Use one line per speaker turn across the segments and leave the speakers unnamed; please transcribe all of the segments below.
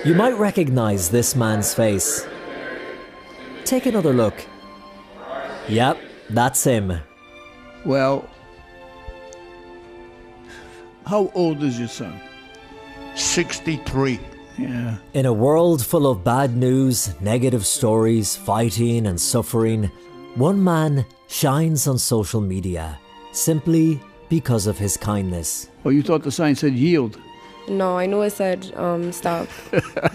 You might recognize this man's face. Take another look. Yep, that's him.
Well, how old is your son?
63.
Yeah.
In a world full of bad news, negative stories, fighting and suffering, one man shines on social media simply because of his kindness.
Oh, you thought the sign said yield?
No, I knew it said stop.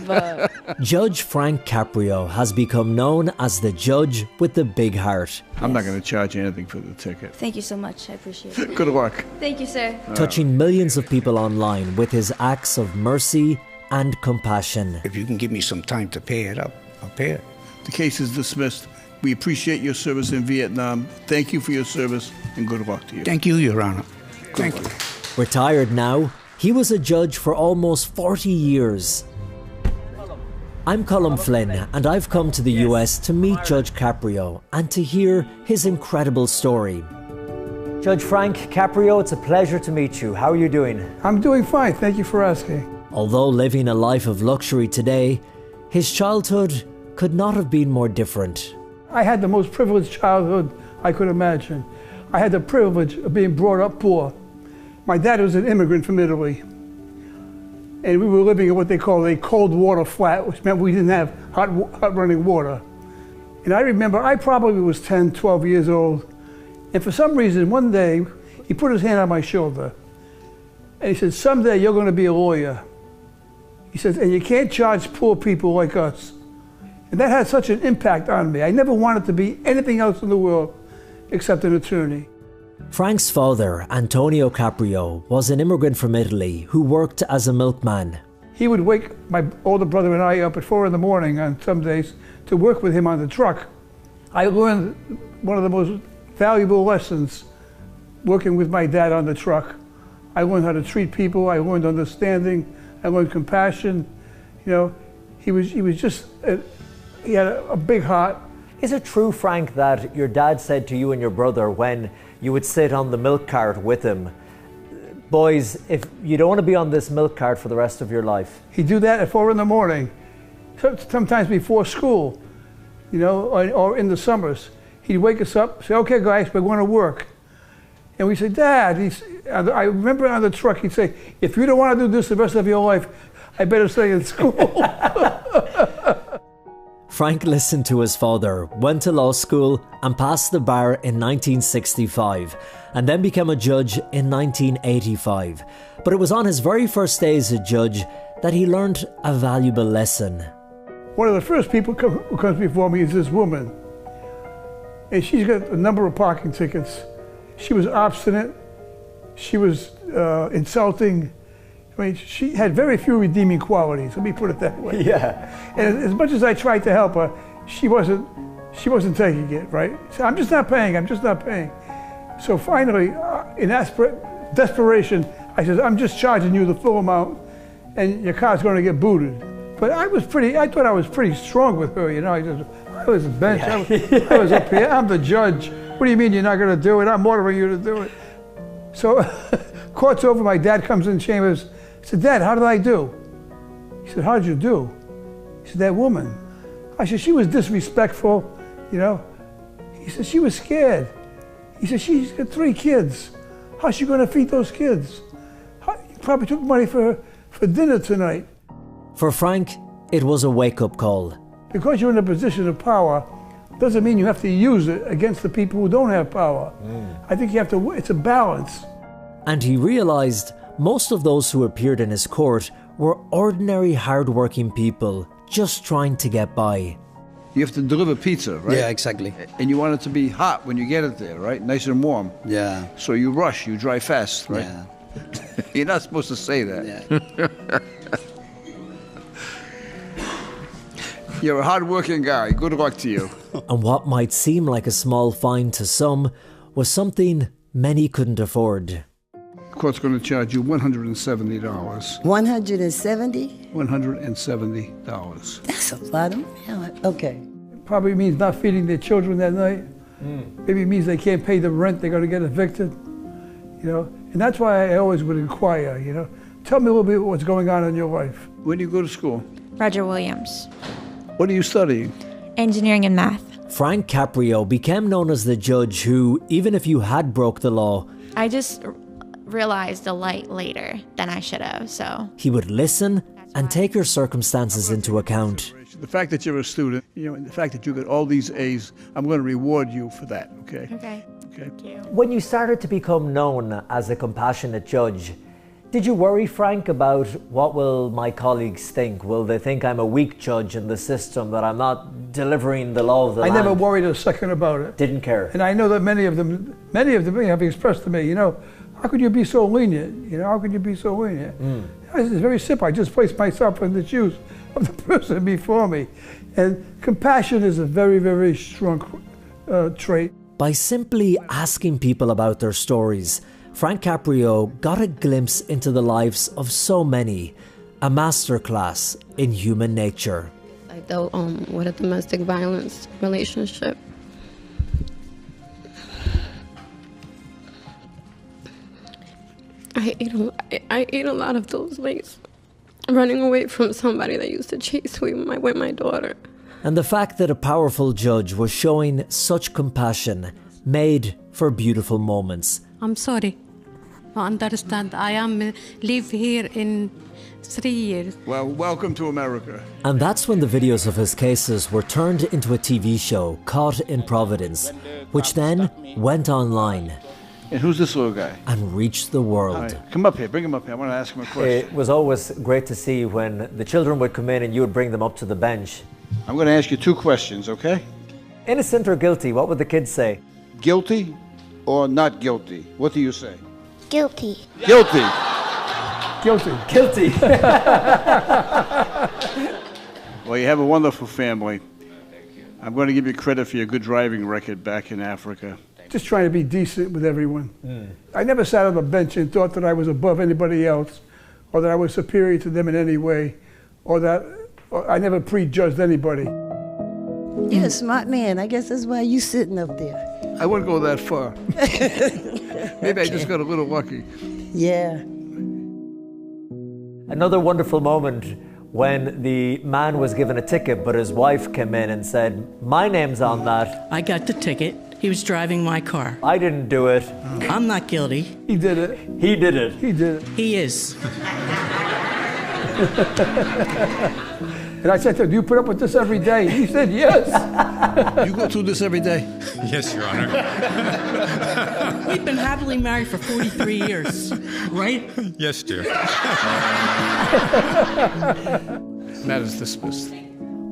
But
Judge Frank Caprio has become known as the judge with the big heart.
I'm not going to charge you anything for the ticket.
Thank you so much. I appreciate it.
Good luck.
Thank you, sir.
Touching millions of people online with his acts of mercy and compassion.
If you can give me some time to pay it up, I'll pay it.
The case is dismissed. We appreciate your service in Vietnam. Thank you for your service, and good luck to you.
Thank you, Your Honor. Thank you.
Retired now, he was a judge for almost 40 years. I'm Colm Flynn, and I've come to the US to meet Judge Caprio and to hear his incredible story. Judge Frank Caprio, it's a pleasure to meet you. How are you doing?
I'm doing fine, thank you for asking.
Although living a life of luxury today, his childhood could not have been more different.
I had the most privileged childhood I could imagine. I had the privilege of being brought up poor. My dad was an immigrant from Italy, and we were living in what they call a cold water flat, which meant we didn't have hot running water. And I remember I probably was 10, 12 years old, and for some reason one day he put his hand on my shoulder and he said, "Someday you're going to be a lawyer." He says, "And you can't charge poor people like us." And that had such an impact on me. I never wanted to be anything else in the world except an attorney.
Frank's father, Antonio Caprio, was an immigrant from Italy who worked as a milkman.
He would wake my older brother and I up at 4 in the morning on some days to work with him on the truck. I learned one of the most valuable lessons working with my dad on the truck. I learned how to treat people, I learned understanding, I learned compassion. You know, he was just, he had a big heart.
Is it true, Frank, that your dad said to you and your brother when you would sit on the milk cart with him, "Boys, if you don't want to be on this milk cart for the rest of your life"?
He'd do that at 4 in the morning, sometimes before school, you know, or in the summers. He'd wake us up, say, "Okay guys, we're going to work." And we say, "Dad," I remember on the truck, he'd say, "If you don't want to do this the rest of your life, I better stay in school."
Frank listened to his father, went to law school and passed the bar in 1965 and then became a judge in 1985. But it was on his very first day as a judge that he learned a valuable lesson.
One of the first people who comes before me is this woman. And she's got a number of parking tickets. She was obstinate. She was insulting. I mean, she had very few redeeming qualities, let me put it that way.
Yeah.
And as much as I tried to help her, she wasn't taking it, right? So I'm just not paying, I'm just not paying. So finally, in desperation, I said, "I'm just charging you the full amount and your car's going to get booted." But I thought I was pretty strong with her, you know. I was a bench, yeah. I was up here, I'm the judge. What do you mean you're not going to do it? I'm ordering you to do it. So court's over, my dad comes in chambers. I said, "Dad, how did I do?" He said, "How did you do?" He said, "That woman." I said, "She was disrespectful, you know." He said, "She was scared." He said, "She's got 3 kids. How's she going to feed those kids? You probably took money for dinner tonight."
For Frank, it was a wake-up call.
Because you're in a position of power doesn't mean you have to use it against the people who don't have power. I think you have to, it's a balance.
And he realized most of those who appeared in his court were ordinary, hard-working people just trying to get by.
You have to deliver pizza, right?
Yeah, exactly.
And you want it to be hot when you get it there, right? Nice and warm.
Yeah.
So you rush, you drive fast, right?
Yeah.
You're not supposed to say that.
Yeah.
You're a hard-working guy. Good luck to you.
And what might seem like a small fine to some was something many couldn't afford.
The court's going to charge you $170.
170?
$170.
That's a lot of money. Okay.
Probably means not feeding their children that night. Maybe it means they can't pay the rent, they're going to get evicted. You know, and that's why I always would inquire, you know. Tell me a little bit what's going on in your life.
When do you go to school?
Roger Williams.
What are you studying?
Engineering and math.
Frank Caprio became known as the judge who, even if you had broke the law,
I just realized the light later than I should have, so.
he would listen and take your circumstances into account.
The fact that you're a student, and the fact that you got all these A's, I'm going to reward you for that, okay?
Okay.
Okay.
Thank you.
When you started to become known as a compassionate judge, did you worry, Frank, about what will my colleagues think? Will they think I'm a weak judge in the system, that I'm not delivering the law of the land?
I never worried a second about it.
Didn't care.
And I know that many of them have expressed to me, how could you be so lenient? How could you be so lenient? It's very simple. I just place myself in the shoes of the person before me. And compassion is a very, very strong trait.
By simply asking people about their stories, Frank Caprio got a glimpse into the lives of so many, a masterclass in human nature.
I dealt with a domestic violence relationship. I ate a lot of those things, running away from somebody that used to chase me with my daughter.
And the fact that a powerful judge was showing such compassion made for beautiful moments.
I'm sorry. I understand. I am live here in 3 years.
Well, welcome to America.
And that's when the videos of his cases were turned into a TV show, Caught in Providence, which then went online
And who's this little guy?
and reached the world.
All right, come up here, bring him up here. I want to ask him a question.
It was always great to see when the children would come in and you would bring them up to the bench.
I'm going to ask you 2 questions, okay?
Innocent or guilty, what would the kids say?
Guilty or not guilty? What do you say?
Guilty.
Guilty.
Guilty.
Guilty.
Well, you have a wonderful family. I'm going to give you credit for your good driving record back in Africa.
Just trying to be decent with everyone. I never sat on a bench and thought that I was above anybody else, or that I was superior to them in any way, or that I never prejudged anybody.
You're a smart man. I guess that's why you sitting up there.
I wouldn't go that far. Maybe I just got a little lucky.
Yeah.
Another wonderful moment when the man was given a ticket, but his wife came in and said, "My name's on that.
I got the ticket. He was driving my car.
I didn't do it.
I'm not guilty.
He did it.
He did it."
He did it.
He is.
And I said to him, "Do you put up with this every day?" He said, "Yes."
You go through this every day?
Yes, Your Honor.
We've been happily married for 43 years, right?
Yes, dear.
Matter is dismissed.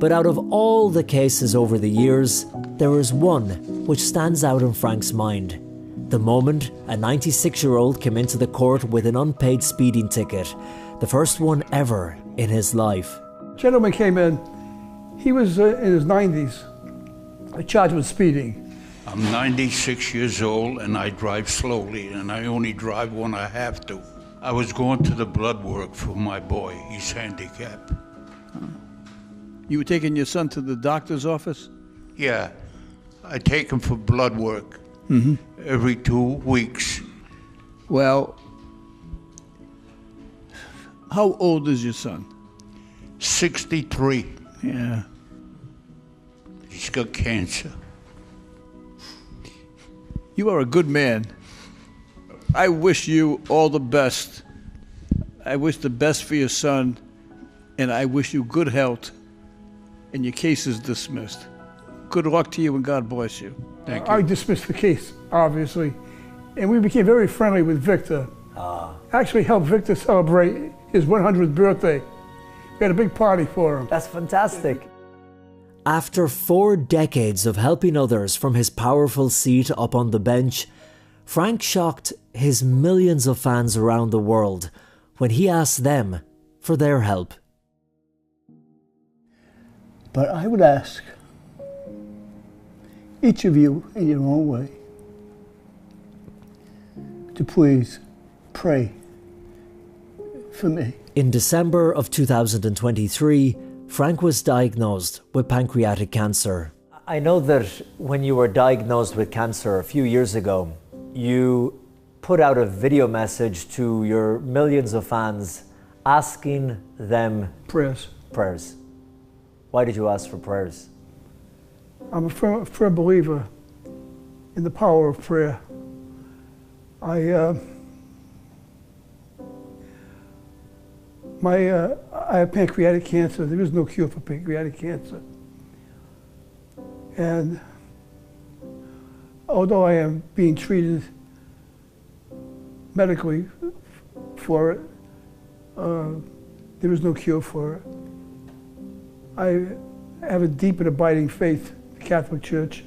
But out of all the cases over the years, there is one which stands out in Frank's mind. The moment a 96-year-old came into the court with an unpaid speeding ticket, the first one ever in his life.
Gentleman came in. He was in his 90s, charged with speeding.
I'm 96 years old and I drive slowly, and I only drive when I have to. I was going to the blood work for my boy. He's handicapped.
You were taking your son to the doctor's office?
Yeah, I take him for blood work every 2 weeks.
Well, how old is your son?
63.
Yeah.
He's got cancer.
You are a good man. I wish you all the best. I wish the best for your son, and I wish you good health. And your case is dismissed. Good luck to you, and God bless you. Thank you.
I dismissed the case, obviously. And we became very friendly with Victor. Actually helped Victor celebrate his 100th birthday. We had a big party for him.
That's fantastic. After 4 decades of helping others from his powerful seat up on the bench, Frank shocked his millions of fans around the world when he asked them for their help.
But I would ask each of you in your own way to please pray for me.
In December of 2023, Frank was diagnosed with pancreatic cancer. I know that when you were diagnosed with cancer a few years ago, you put out a video message to your millions of fans asking them
Prayers.
prayers. Why did you ask for prayers?
I'm a firm believer in the power of prayer. I have pancreatic cancer. There is no cure for pancreatic cancer. And although I am being treated medically for it, there is no cure for it. I have a deep and abiding faith in the Catholic Church,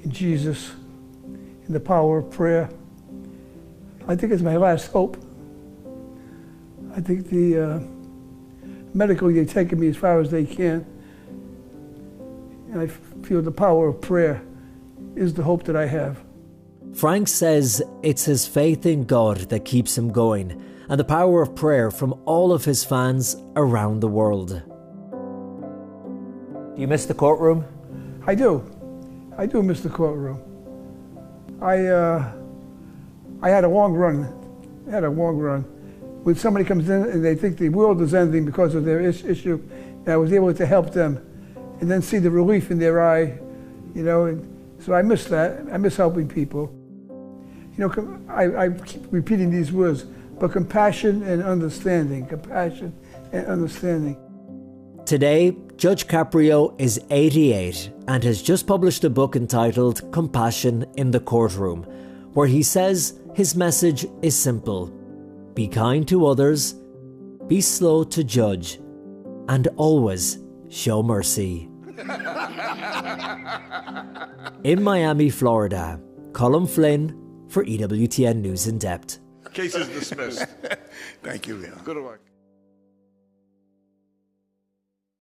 in Jesus, in the power of prayer. I think it's my last hope. I think the medically they've taken me as far as they can, and I feel the power of prayer is the hope that I have.
Frank says it's his faith in God that keeps him going, and the power of prayer from all of his fans around the world. Do you miss the courtroom?
I do. I do miss the courtroom. I had a long run. When somebody comes in and they think the world is ending because of their issue, and I was able to help them and then see the relief in their eye, you know, and so I miss that. I miss helping people. You know, I keep repeating these words, but compassion and understanding, compassion and understanding.
Today, Judge Caprio is 88 and has just published a book entitled Compassion in the Courtroom, where he says his message is simple. Be kind to others, be slow to judge, and always show mercy. In Miami, Florida, Colm Flynn for EWTN News in Depth.
Case is dismissed.
Thank you, Leon.
Good luck.